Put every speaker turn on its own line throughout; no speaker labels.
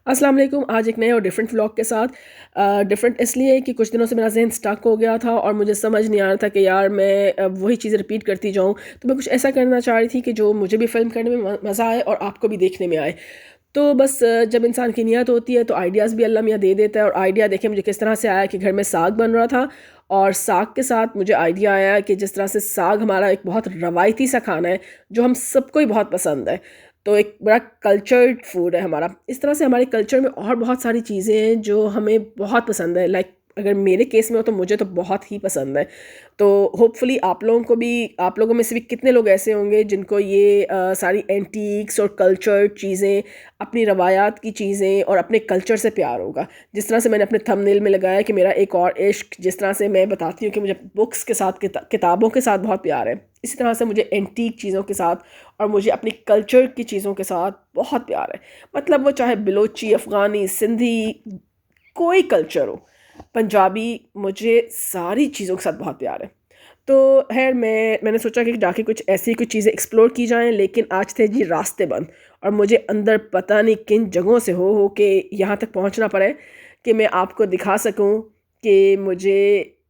अस्सलाम वालेकुम। आज एक नए और डिफरेंट व्लॉग के साथ डिफरेंट इसलिए कि कुछ दिनों से मेरा जहन स्टक हो गया था और मुझे समझ नहीं आ रहा था कि यार मैं वही चीज़ें रिपीट करती जाऊँ। तो मैं कुछ ऐसा करना चाह रही थी कि जो मुझे भी फ़िल्म करने में मज़ा आए और आपको भी देखने में आए। तो बस जब इंसान की नीयत होती है तो आइडियाज़ भी अल्लाह मियाँ दे देता है। और आइडिया देखिए मुझे किस तरह से आया कि घर में साग बन रहा था और साग के साथ मुझे आइडिया आया कि जिस तरह से साग हमारा एक बहुत रवायती सा खाना है जो हम सबको ही बहुत पसंद है। तो एक बड़ा कल्चर्ड फूड है हमारा। इस तरह से हमारे कल्चर में और बहुत सारी चीज़ें हैं जो हमें बहुत पसंद है। लाइक अगर मेरे केस में हो तो मुझे तो बहुत ही पसंद है। तो होपफुली आप लोगों में से भी कितने लोग ऐसे होंगे जिनको ये सारी एंटीक्स और कल्चर्ड चीज़ें, अपनी रवायात की चीज़ें और अपने कल्चर से प्यार होगा। जिस तरह से मैंने अपने थंबनेल में लगाया कि मेरा एक और इश्क, जिस तरह से मैं बताती हूँ कि मुझे बुक्स के साथ किताबों के साथ बहुत प्यार है, इसी तरह से मुझे एंटीक चीज़ों के साथ और मुझे अपनी कल्चर की चीज़ों के साथ बहुत प्यार है। मतलब वो चाहे बलोची, अफ़गानी, सिंधी, कोई कल्चर हो, पंजाबी, मुझे सारी चीज़ों के साथ बहुत प्यार है। तो ख़ैर मैंने सोचा कि जाके कुछ ऐसी कुछ चीज़ें एक्सप्लोर की जाएँ, लेकिन आज थे जी रास्ते बंद और मुझे अंदर पता नहीं किन जगहों से हो के यहाँ तक पहुँचना पड़े कि मैं आपको दिखा सकूँ कि मुझे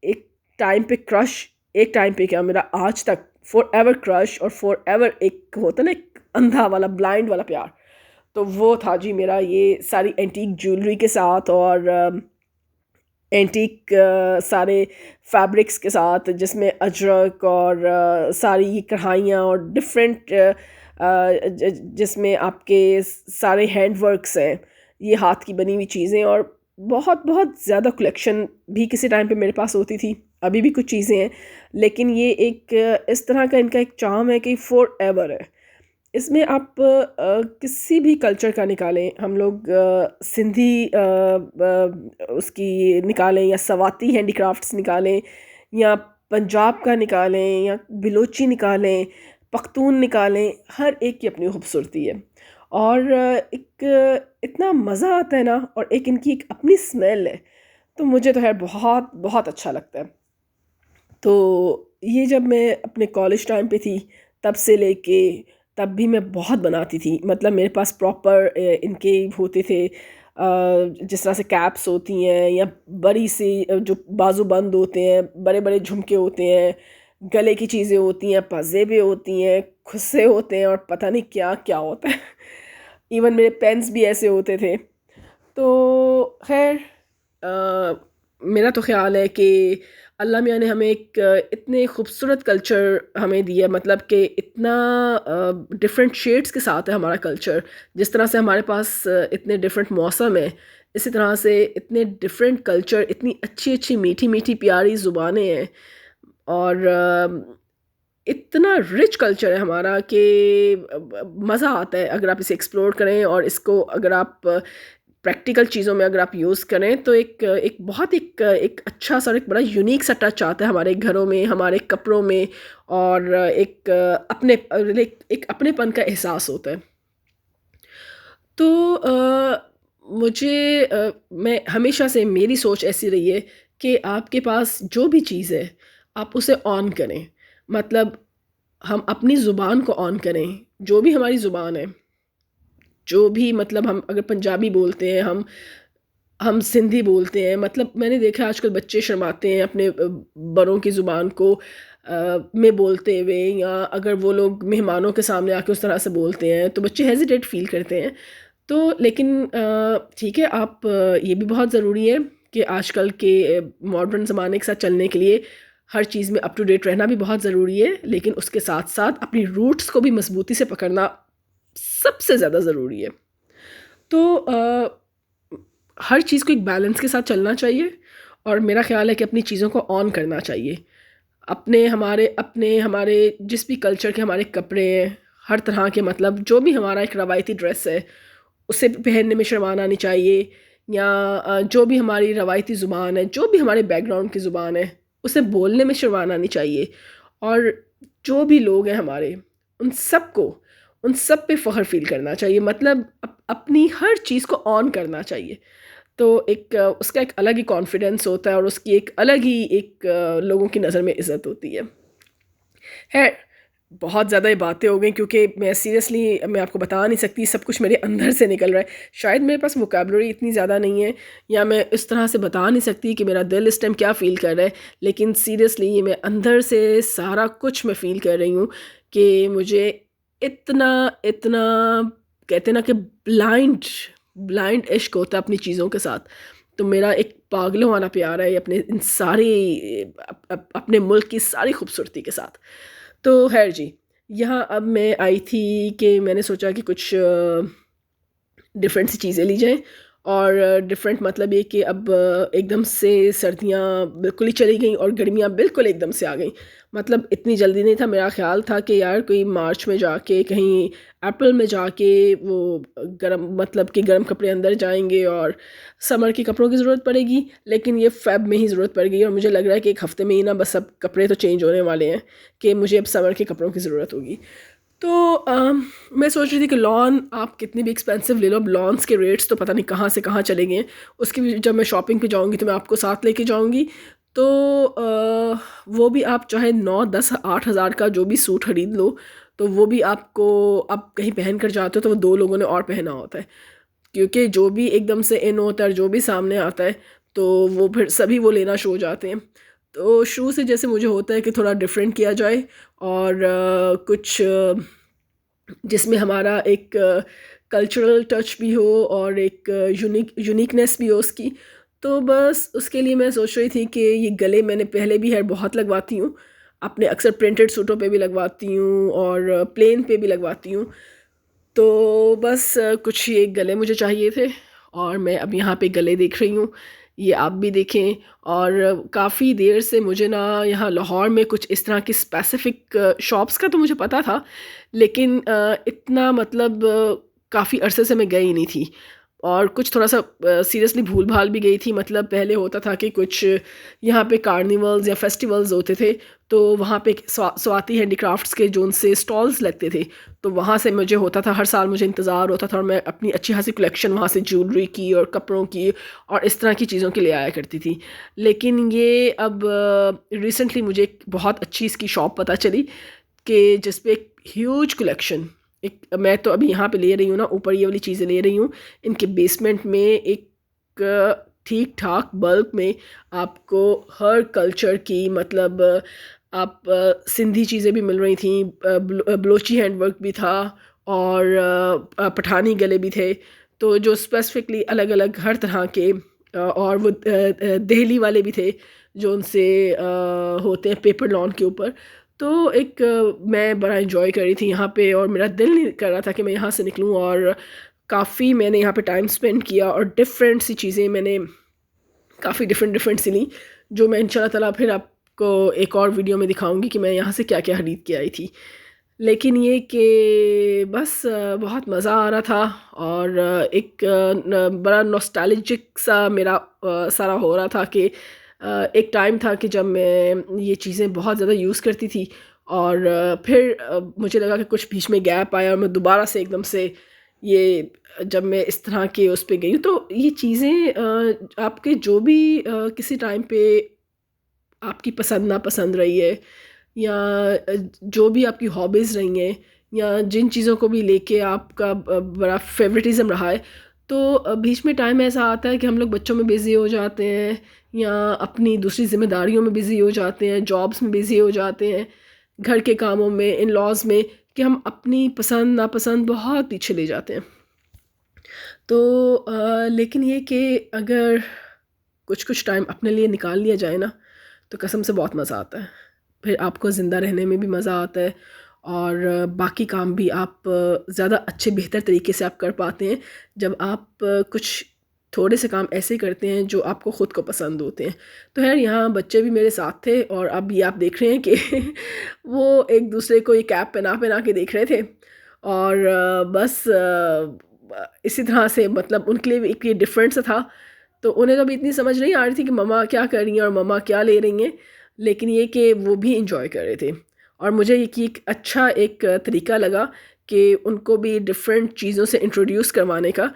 एक टाइम पे क्रश, एक टाइम पे क्या, मेरा आज तक फॉरएवर क्रश और फॉरएवर एक होता है ना, एक अंधा वाला, ब्लाइंड वाला प्यार। तो वो था जी मेरा ये सारी एंटीक ज्वेलरी के साथ और एंटीक सारे फैब्रिक्स के साथ, जिसमें अजरक और सारी कढ़ाइयाँ और डिफरेंट जिसमें आपके सारे हैंड वर्क्स हैं, ये हाथ की बनी हुई चीज़ें। और बहुत बहुत ज़्यादा कलेक्शन भी किसी टाइम पे मेरे पास होती थी, अभी भी कुछ चीज़ें हैं, लेकिन ये एक इस तरह का इनका एक चार्म है कि फॉर एवर है। इसमें आप किसी भी कल्चर का निकालें, हम लोग सिंधी उसकी निकालें या सवाती हैंडीक्राफ्ट्स निकालें या पंजाब का निकालें या बिलोची निकालें, पख्तून निकालें, हर एक की अपनी खूबसूरती है। और एक इतना मज़ा आता है ना, और एक इनकी एक अपनी स्मेल है। तो मुझे तो खैर बहुत बहुत अच्छा लगता है। तो ये जब मैं अपने कॉलेज टाइम पे थी, तब से लेके तब भी मैं बहुत बनाती थी। मतलब मेरे पास प्रॉपर इनके होते थे, जिस तरह से कैप्स होती हैं या बड़ी सी जो बाजू बंद होते हैं, बड़े बड़े झुमके होते हैं, गले की चीज़ें होती हैं, पाजेबे होती हैं, खुस्से होते हैं और पता नहीं क्या क्या होता है। इवन मेरे पेन्स भी ऐसे होते थे। तो खैर मेरा तो ख़्याल है कि अल्लाह मियाँ ने हमें एक इतने खूबसूरत कल्चर हमें दिया, मतलब कि इतना डिफरेंट शेड्स के साथ है हमारा कल्चर। जिस तरह से हमारे पास इतने डिफरेंट मौसम हैं, इसी तरह से इतने डिफरेंट कल्चर, इतनी अच्छी अच्छी मीठी मीठी प्यारी ज़ुबानें हैं और इतना रिच कल्चर है हमारा कि मज़ा आता है अगर आप इसे एक्सप्लोर करें और इसको अगर आप प्रैक्टिकल चीज़ों में अगर आप यूज़ करें तो एक एक बहुत एक अच्छा सा और एक बड़ा यूनिक सा टच आता है हमारे घरों में, हमारे कपड़ों में। और एक एक अपनेपन का एहसास होता है। तो मैं हमेशा से मेरी सोच ऐसी रही है कि आपके पास जो भी चीज़ है, आप उसे ऑन करें। मतलब हम अपनी ज़ुबान को ऑन करें, जो भी हमारी ज़ुबान है, जो भी, मतलब हम अगर पंजाबी बोलते हैं, हम सिंधी बोलते हैं। मतलब मैंने देखा है आजकल बच्चे शर्माते हैं अपने बड़ों की ज़ुबान को में बोलते हुए, या अगर वो लोग मेहमानों के सामने आके उस तरह से बोलते हैं तो बच्चे हेजिटेट फ़ील करते हैं। तो लेकिन ठीक है, आप ये भी बहुत ज़रूरी है कि आजकल के मॉडर्न ज़माने के साथ चलने के लिए हर चीज़ में अप टू डेट रहना भी बहुत ज़रूरी है, लेकिन उसके साथ-साथ अपनी रूट्स को भी मज़बूती से पकड़ना सबसे ज़्यादा ज़रूरी है। तो हर चीज़ को एक बैलेंस के साथ चलना चाहिए और मेरा ख़्याल है कि अपनी चीज़ों को ऑन करना चाहिए। अपने हमारे जिस भी कल्चर के हमारे कपड़े हैं, हर तरह के, मतलब जो भी हमारा एक रवायती ड्रेस है, उसे पहनने में शर्माना नहीं चाहिए। या जो भी हमारी रवायती ज़ुबान है, जो भी हमारे बैकग्राउंड की ज़ुबान है, उसे बोलने में शर्माना नहीं चाहिए। और जो भी लोग हैं हमारे, उन सबको उन सब पे फ़ख्र फ़ील करना चाहिए। मतलब अपनी हर चीज़ को ऑन करना चाहिए। तो एक उसका एक अलग ही कॉन्फिडेंस होता है और उसकी एक अलग ही एक लोगों की नज़र में इज़्ज़त होती है। ख़ैर, बहुत ज़्यादा ये बातें हो गई, क्योंकि मैं सीरियसली मैं आपको बता नहीं सकती, सब कुछ मेरे अंदर से निकल रहा है। शायद मेरे पास वोकेबलरी इतनी ज़्यादा नहीं है, या मैं इस तरह से बता नहीं सकती कि मेरा दिल इस टाइम क्या फ़ील कर रहा है, लेकिन सीरियसली ये मैं अंदर से सारा कुछ मैं फ़ील कर रही हूँ कि मुझे इतना इतना कहते हैं ना कि ब्लाइंड ब्लाइंड इश्क होता है अपनी चीज़ों के साथ। तो मेरा एक पागलों वाला प्यार है अपने इन सारी अपने मुल्क की सारी खूबसूरती के साथ। तो खैर जी, यहाँ अब मैं आई थी कि मैंने सोचा कि कुछ डिफरेंट सी चीज़ें ली जाएँ, और डिफरेंट मतलब ये कि अब एकदम से सर्दियाँ बिल्कुल ही चली गईं और गर्मियाँ बिल्कुल एकदम से आ गईं। मतलब इतनी जल्दी नहीं था, मेरा ख़्याल था कि यार कोई मार्च में जाके कहीं अप्रैल में जाके वो गर्म मतलब कि गर्म कपड़े अंदर जाएंगे और समर के कपड़ों की ज़रूरत पड़ेगी, लेकिन ये फ़ेब में ही ज़रूरत पड़ गई और मुझे लग रहा है कि एक हफ़्ते में ही ना बस सब कपड़े तो चेंज होने वाले हैं कि मुझे अब समर के कपड़ों की ज़रूरत होगी। तो मैं सोच रही थी कि लॉन आप कितनी भी एक्सपेंसिव ले लो, अब लॉन्स के रेट्स तो पता नहीं कहाँ से कहाँ चले गए हैं। उसकी भी जब मैं शॉपिंग पे जाऊँगी तो मैं आपको साथ लेके जाऊँगी। तो वो भी आप चाहे 9 10 8 हज़ार का जो भी सूट खरीद लो, तो वो भी आपको आप कहीं पहन कर जाते हो तो वो दो लोगों ने और पहना होता है, क्योंकि जो भी एकदम से इन होता है, जो भी सामने आता है, तो वो फिर सभी वो लेना शुरू हो जाते हैं। तो शुरू से जैसे मुझे होता है कि थोड़ा डिफरेंट किया जाए, और कुछ जिसमें हमारा एक कल्चरल टच भी हो और एक यूनिकनेस भी हो उसकी। तो बस उसके लिए मैं सोच रही थी कि ये गले मैंने पहले भी हेयर बहुत लगवाती हूँ, अपने अक्सर प्रिंटेड सूटों पे भी लगवाती हूँ और प्लेन पे भी लगवाती हूँ। तो बस कुछ ये गले मुझे चाहिए थे, और मैं अब यहाँ पे गले देख रही हूँ, ये आप भी देखें। और काफ़ी देर से मुझे ना यहाँ लाहौर में कुछ इस तरह की स्पेसिफ़िक शॉप्स का तो मुझे पता था, लेकिन इतना मतलब काफ़ी अरसे से मैं गई नहीं थी, और कुछ थोड़ा सा सीरियसली भूल भाल भी गई थी। मतलब पहले होता था कि कुछ यहाँ पे कार्निवल्स या फेस्टिवल्स होते थे, तो वहाँ पे स्वाति हैंडीक्राफ्ट्स के जो उनसे स्टॉल्स लगते थे, तो वहाँ से मुझे होता था, हर साल मुझे इंतज़ार होता था, और मैं अपनी अच्छी खासी कलेक्शन वहाँ से ज्वेलरी की और कपड़ों की और इस तरह की चीज़ों के ले आया करती थी। लेकिन ये अब रिसेंटली मुझे एक बहुत अच्छी इसकी शॉप पता चली कि जिस पे एक ह्यूज कलेक्शन, एक मैं तो अभी यहाँ पे ले रही हूँ ना, ऊपर ये वाली चीज़ें ले रही हूँ, इनके बेसमेंट में एक ठीक ठाक बल्क में आपको हर कल्चर की मतलब आप सिंधी चीज़ें भी मिल रही थी, बलोची हैंडवर्क भी था, और पठानी गले भी थे, तो जो स्पेसिफिकली अलग अलग हर तरह के और वो दहली वाले भी थे जो उनसे होते हैं पेपर लॉन के ऊपर। तो एक मैं बड़ा इन्जॉय कर रही थी यहाँ पे, और मेरा दिल नहीं कर रहा था कि मैं यहाँ से निकलूँ, और काफ़ी मैंने यहाँ पे टाइम स्पेंड किया और डिफरेंट सी चीज़ें मैंने काफ़ी डिफरेंट डिफरेंट सी ली, जो मैं इंशाल्लाह ताला फिर आपको एक और वीडियो में दिखाऊंगी कि मैं यहाँ से क्या क्या खरीद के आई थी। लेकिन ये कि बस बहुत मज़ा आ रहा था, और एक बड़ा नॉस्टैल्जिक सा मेरा सारा हो रहा था कि एक टाइम था कि जब मैं ये चीज़ें बहुत ज़्यादा यूज़ करती थी, और फिर मुझे लगा कि कुछ बीच में गैप आया और मैं दोबारा से एकदम से ये जब मैं इस तरह के उस पे गई हूँ, तो ये चीज़ें आपके जो भी किसी टाइम पे आपकी पसंद नापसंद रही है, या जो भी आपकी हॉबीज़ रही हैं, या जिन चीज़ों को भी लेके आपका बड़ा फेवरेटिज़म रहा है, तो बीच में टाइम ऐसा आता है कि हम लोग बच्चों में बिज़ी हो जाते हैं, या अपनी दूसरी ज़िम्मेदारियों में बिज़ी हो जाते हैं, जॉब्स में बिज़ी हो जाते हैं, घर के कामों में, इन लॉज में, कि हम अपनी पसंद नापसंद बहुत पीछे ले जाते हैं। तो लेकिन ये कि अगर कुछ कुछ टाइम अपने लिए निकाल लिया जाए ना, तो कसम से बहुत मज़ा आता है। फिर आपको ज़िंदा रहने में भी मज़ा आता है, और बाकी काम भी आप ज़्यादा अच्छे बेहतर तरीके से आप कर पाते हैं जब आप कुछ थोड़े से काम ऐसे करते हैं जो आपको ख़ुद को पसंद होते हैं। तो खैर यहाँ बच्चे भी मेरे साथ थे, और अब ये आप देख रहे हैं कि वो एक दूसरे को ये कैप पहना पहना के देख रहे थे, और बस इसी तरह से मतलब उनके लिए भी एक ये डिफरेंट सा था। तो उन्हें तो अभी इतनी समझ नहीं आ रही थी कि मम्मा क्या कर रही हैं और मम्मा क्या ले रही हैं, लेकिन ये कि वो भी इंजॉय कर रहे थे, और मुझे ये कि एक अच्छा एक तरीका लगा कि उनको भी डिफरेंट चीज़ों से इंट्रोड्यूस करवाने का,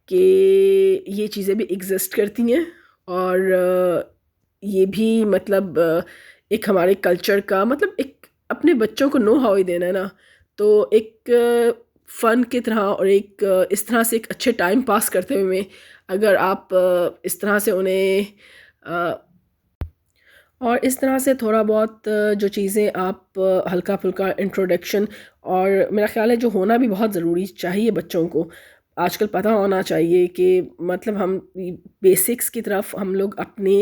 कि ये चीज़ें भी एग्जिस्ट करती हैं, और ये भी मतलब एक हमारे कल्चर का मतलब एक अपने बच्चों को नो हाउ ही देना है ना, तो एक फ़न की तरह और एक इस तरह से एक अच्छे टाइम पास करते हुए में अगर आप इस तरह से उन्हें और इस तरह से थोड़ा बहुत जो चीज़ें आप हल्का फुल्का इंट्रोडक्शन, और मेरा ख़्याल है जो होना भी बहुत ज़रूरी चाहिए बच्चों को आजकल पता होना चाहिए कि मतलब हम बेसिक्स की तरफ हम लोग अपने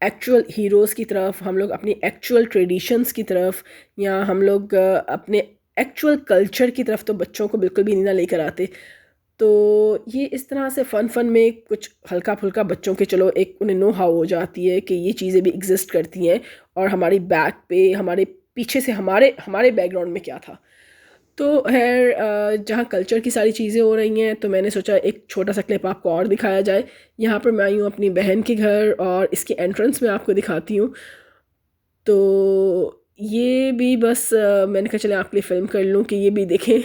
एक्चुअल हीरोज़ की तरफ, हम लोग अपनी एक्चुअल ट्रेडिशंस की तरफ, या हम लोग अपने एक्चुअल कल्चर की तरफ तो बच्चों को बिल्कुल भी नहीं ना लेकर आते। तो ये इस तरह से फ़न में कुछ हल्का फुल्का बच्चों के चलो एक उन्हें नो हाउ हो जाती है कि ये चीज़ें भी एग्जिस्ट करती हैं, और हमारी बैक पे हमारे पीछे से हमारे हमारे बैकग्राउंड में क्या था। तो जहाँ कल्चर की सारी चीज़ें हो रही हैं तो मैंने सोचा एक छोटा सा क्लिप आपको और दिखाया जाए। यहाँ पर मैं आई हूँ अपनी बहन के घर और इसके एंट्रेंस में आपको दिखाती हूँ। तो ये भी बस मैंने कहा चले आपके लिए फ़िल्म कर लूँ कि ये भी देखें।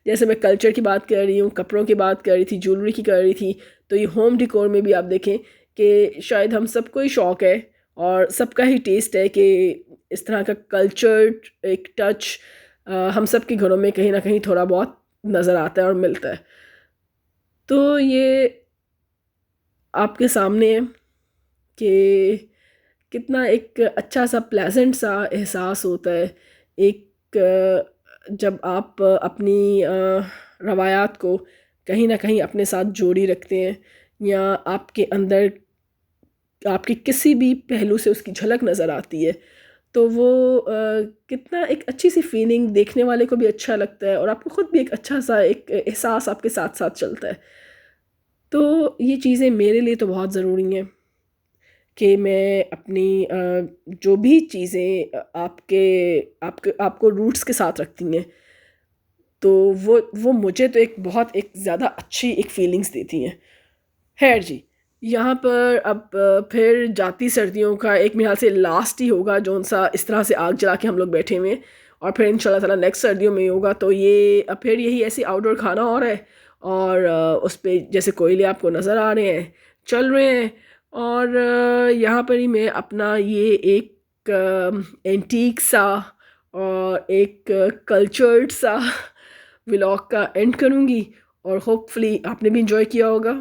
जैसे मैं कल्चर की बात कर रही हूँ, कपड़ों की बात कर रही थी, ज्वेलरी की कर रही थी, तो ये होम डिकोर में भी आप देखें कि शायद हम सबको ही शौक़ है और सबका ही टेस्ट है कि इस तरह का कल्चर एक टच हम सब के घरों में कहीं ना कहीं थोड़ा बहुत नज़र आता है और मिलता है। तो ये आपके सामने है कि कितना एक अच्छा सा प्लेजेंट सा एहसास होता है एक जब आप अपनी रवायात को कहीं ना कहीं अपने साथ जोड़ी रखते हैं, या आपके अंदर आपके किसी भी पहलू से उसकी झलक नज़र आती है, तो वो कितना एक अच्छी सी फीलिंग, देखने वाले को भी अच्छा लगता है और आपको ख़ुद भी एक अच्छा सा एक एहसास आपके साथ साथ चलता है। तो ये चीज़ें मेरे लिए तो बहुत ज़रूरी हैं कि मैं अपनी जो भी चीज़ें आपके आपके आपको रूट्स के साथ रखती हैं, तो वो मुझे तो एक बहुत एक ज़्यादा अच्छी एक फीलिंग्स देती हैं। खैर जी, यहाँ पर अब फिर जाती सर्दियों का एक मेरे ख्याल से लास्ट ही होगा जौन सा इस तरह से आग जला के हम लोग बैठे हुए हैं, और फिर इंशाल्लाह ताला नेक्स्ट सर्दियों में ही होगा। तो ये अब फिर यही ऐसी आउटडोर खाना हो रहा है, और उस पे जैसे कोयले आपको नज़र आ रहे हैं चल रहे हैं, और यहाँ पर ही मैं अपना ये एक एंटीक सा और एक कल्चर्ड सा व्लॉग का एंड करूँगी, और होपफुली आपने भी इंजॉय किया होगा।